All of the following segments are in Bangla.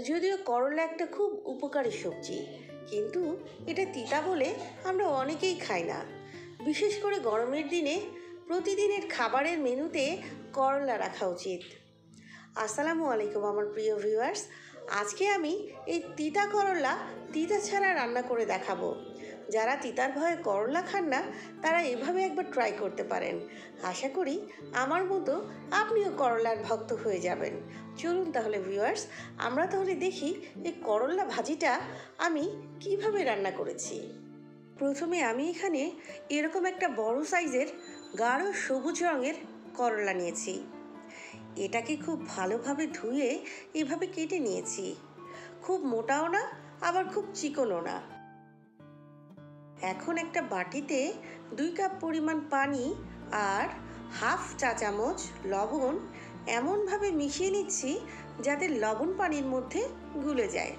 যদিও করলা একটা খুব উপকারী সবজি, কিন্তু এটা তিতা বলে আমরা অনেকেই খাই না। বিশেষ করে গরমের দিনে প্রতিদিনের খাবারের মেনুতে করলা রাখা উচিত। আসসালামু আলাইকুম আমার প্রিয় ভিউয়ার্স, আজকে আমি এই তিতা করলা তিতা ছাড়া রান্না করে দেখাবো। যারা তিতার ভয়ে করলা খান না তারা এভাবে একবার ট্রাই করতে পারেন। আশা করি আমার মতো আপনিও করলার ভক্ত হয়ে যাবেন। চলুন তাহলে ভিউয়ার্স, আমরা তাহলে দেখি এই করলা ভাজিটা আমি কিভাবে রান্না করেছি। প্রথমে আমি এখানে এরকম একটা বড় সাইজের গাঢ় সবুজ রঙের করলা নিয়েছি। এটাকে খুব ভালোভাবে ধুয়ে এভাবে কেটে নিয়েছি। খুব মোটাও না আবার খুব চিকনও না। এখন একটা বাটিতে 2 কাপ পরিমাণ পানি আর হাফ চা চামচ লবণ এমনভাবে মিশিয়ে নিচ্ছি যাতে লবণ পানির মধ্যে গুলে যায়।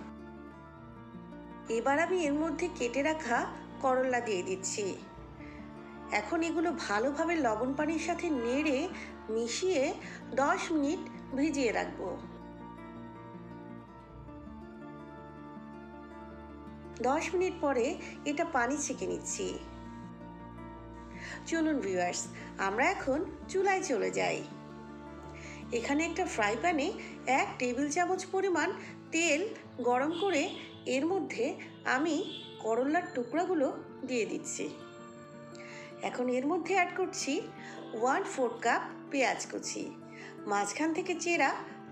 এবার আমি এর মধ্যে কেটে রাখা করলা দিয়ে দিচ্ছি। এখন এগুলো ভালোভাবে লবণ পানির সাথে নেড়ে মিশিয়ে 10 মিনিট ভিজিয়ে রাখবো। 10 মিনিট পরে এটা পানি ছেঁকে নিচ্ছি। চলুন ভিউয়ার্স, আমরা এখন চুলায় চলে যাই। এখানে একটা ফ্রাই প্যানে 1 টেবিল চামচ পরিমাণ তেল গরম করে এর মধ্যে আমি করলার টুকরাগুলো দিয়ে দিচ্ছি। এখন এর মধ্যে অ্যাড করছি 1/4 কাপ পেঁয়াজ কুচি, মাঝখান থেকে চেরা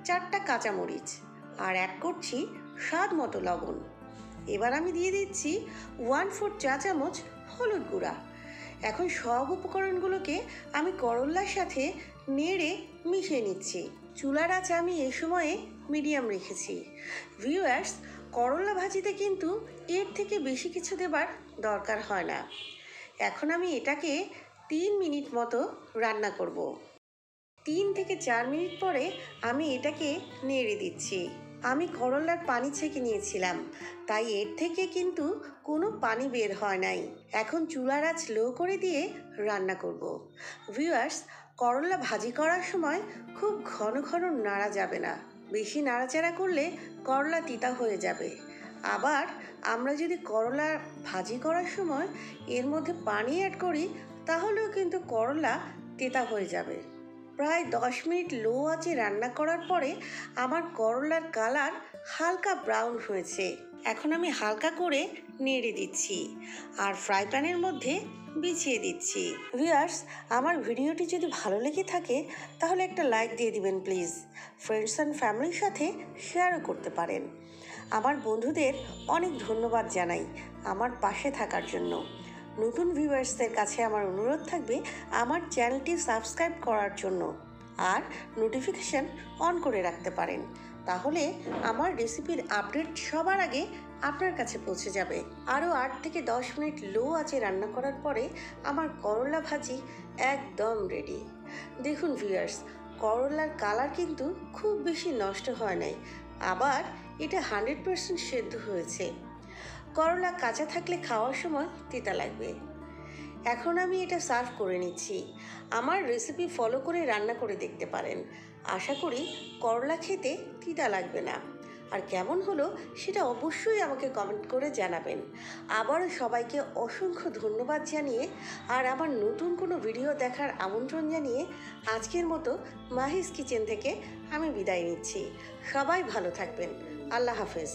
4টা কাঁচামরিচ আর অ্যাড করছি স্বাদ মতো লবণ। এবার আমি দিয়ে দিচ্ছি 1/4 চা চামচ হলুদ গুঁড়া। এখন সব উপকরণগুলোকে আমি করলার সাথে নেড়ে মিশিয়ে নিচ্ছি। চুলার আঁচ আমি এই সময়ে মিডিয়াম রেখেছি। ভিউয়ার্স, করলা ভাজিতে কিন্তু এর থেকে বেশি কিছু দেবার দরকার হয় না। এখন আমি এটাকে 3 মিনিট মতো রান্না করব। 3 থেকে 4 মিনিট পরে আমি এটাকে নেড়ে দিচ্ছি। আমি করলার পানি ছেঁকে নিয়েছিলাম, তাই এর থেকে কিন্তু কোনো পানি বের হয় নাই। এখন চুলার আঁচ লো করে দিয়ে রান্না করব। ভিউয়ার্স, করলা ভাজি করার সময় খুব ঘন ঘন নাড়া যাবে না। বেশি নাড়াচাড়া করলে করলা তিতা হয়ে যাবে। আবার আমরা যদি করলা ভাজি করার সময় এর মধ্যে পানি অ্যাড করি তাহলেও কিন্তু করলা তেতা হয়ে যাবে। প্রায় 10 মিনিট লো আঁচে রান্না করার পরে আমার করলার কালার হালকা ব্রাউন হয়েছে। এখন আমি হালকা করে নেড়ে দিচ্ছি আর ফ্রাই প্যানের মধ্যে বিছিয়ে দিচ্ছি। ভিউয়ার্স, আমার ভিডিওটি যদি ভালো লেগে থাকে তাহলে একটা লাইক দিয়ে দিবেন প্লিজ। ফ্রেন্ডস অ্যান্ড ফ্যামিলির সাথে শেয়ারও করতে পারেন। আমার বন্ধুদের অনেক ধন্যবাদ জানাই আমার পাশে থাকার জন্য। নতুন ভিউয়ার্সদের কাছে আমার অনুরোধ থাকবে আমার চ্যানেলটি সাবস্ক্রাইব করার জন্য আর নোটিফিকেশান অন করে রাখতে পারেন। তাহলে আমার রেসিপির আপডেট সবার আগে আপনার কাছে পৌঁছে যাবে। আরও 8 থেকে 10 মিনিট লো আঁচে রান্না করার পরে আমার করলা ভাজি একদম রেডি। দেখুন ভিউয়ার্স, করলার কালার কিন্তু খুব বেশি নষ্ট হয় নাই, আবার এটা 100% সেদ্ধ হয়েছে। করলা কাঁচা থাকলে খাওয়ার সময় তিতা লাগবে। এখন আমি এটা সার্ভ করে নিচ্ছি। আমার রেসিপি ফলো করে রান্না করে দেখতে পারেন। আশা করি করলা খেতে তিতা লাগবে না। আর কেমন হলো সেটা অবশ্যই আমাকে কমেন্ট করে জানাবেন। আবারও সবাইকে অসংখ্য ধন্যবাদ জানিয়ে আর আমার নতুন কোনো ভিডিও দেখার আমন্ত্রণ জানিয়ে আজকের মতো মাহিস কিচেন থেকে আমি বিদায় নিচ্ছি। সবাই ভালো থাকবেন। আল্লাহ হাফেজ।